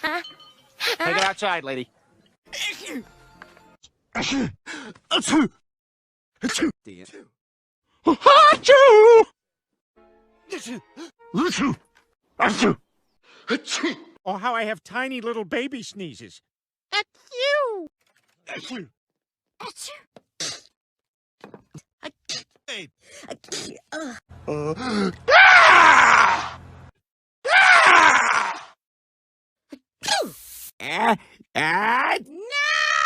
Take it outside, lady. Oh, how I have tiny little baby sneezes. Achoo! Hey. No!